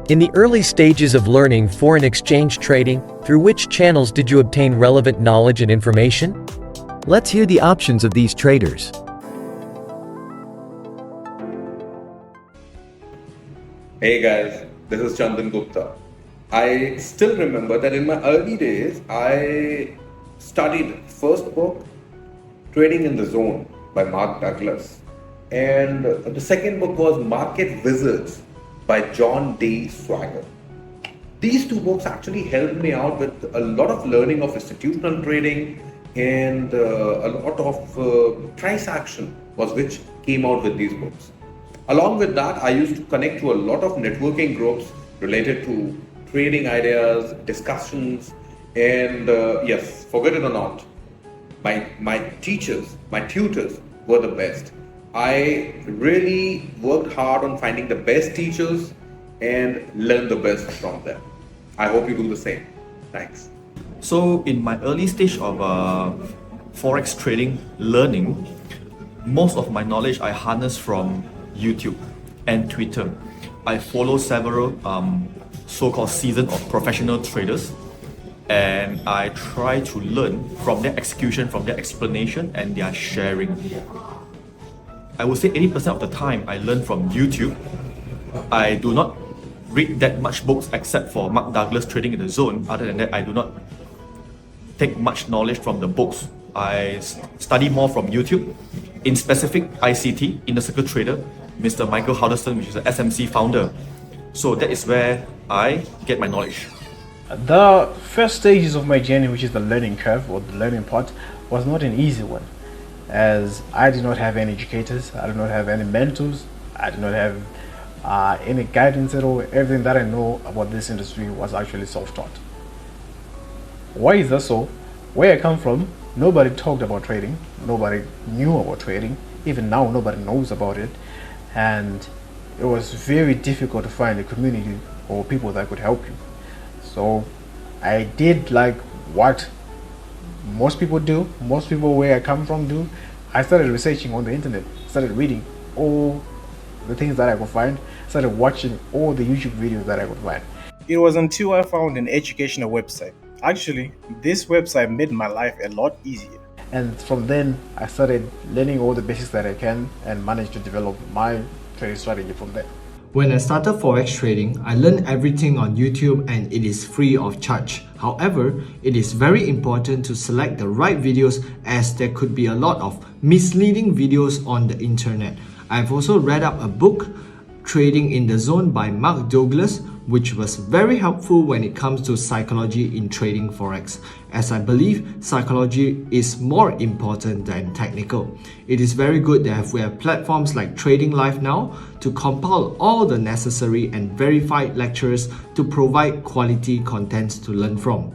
In the early stages of learning foreign exchange trading, through which channels did you obtain relevant knowledge and information? Let's hear the options of these traders. Hey guys, this is Chandan Gupta. I still remember that in my early days, I studied first book, Trading in the Zone by Mark Douglas. And the second book was Market Wizards by John D. Swagger. These two books actually helped me out with a lot of learning of institutional trading and a lot of price action was which came out with these books. Along with that, I used to connect to a lot of networking groups related to trading ideas, discussions, and yes, forget it or not, my teachers, my tutors were the best. I really worked hard on finding the best teachers and learn the best from them. I hope you do the same. Thanks. So in my early stage of Forex trading learning, most of my knowledge I harnessed from YouTube and Twitter. I follow several so-called seasoned or professional traders, and I try to learn from their execution, from their explanation and their sharing. I would say 80% of the time I learn from YouTube. I do not read that much books except for Mark Douglas Trading in the Zone. Other than that, I do not take much knowledge from the books. I study more from YouTube. In specific ICT, Inner Circle Trader, Mr. Michael Houderson, which is the SMC founder. So that is where I get my knowledge. The first stages of my journey, which is the learning curve or the learning part, was not an easy one, as I did not have any educators, I did not have any mentors, I did not have any guidance at all. Everything that I know about this industry was actually self-taught. Why is that so? Where I come from, nobody talked about trading, nobody knew about trading, even now nobody knows about it, and it was very difficult to find a community or people that could help you. So I did like what most people do, most people where I come from do. I started researching on the internet, started reading all the things that I could find, started watching all the YouTube videos that I could find. It was until I found an educational website. Actually, this website made my life a lot easier. And from then, I started learning all the basics that I can and managed to develop my trading strategy from there. When I started Forex trading, I learned everything on YouTube and it is free of charge. However, it is very important to select the right videos as there could be a lot of misleading videos on the internet. I've also read up a book, Trading in the Zone by Mark Douglas, which was very helpful when it comes to psychology in trading Forex, as I believe psychology is more important than technical. It is very good that we have platforms like TradingLive now to compile all the necessary and verified lectures to provide quality content to learn from.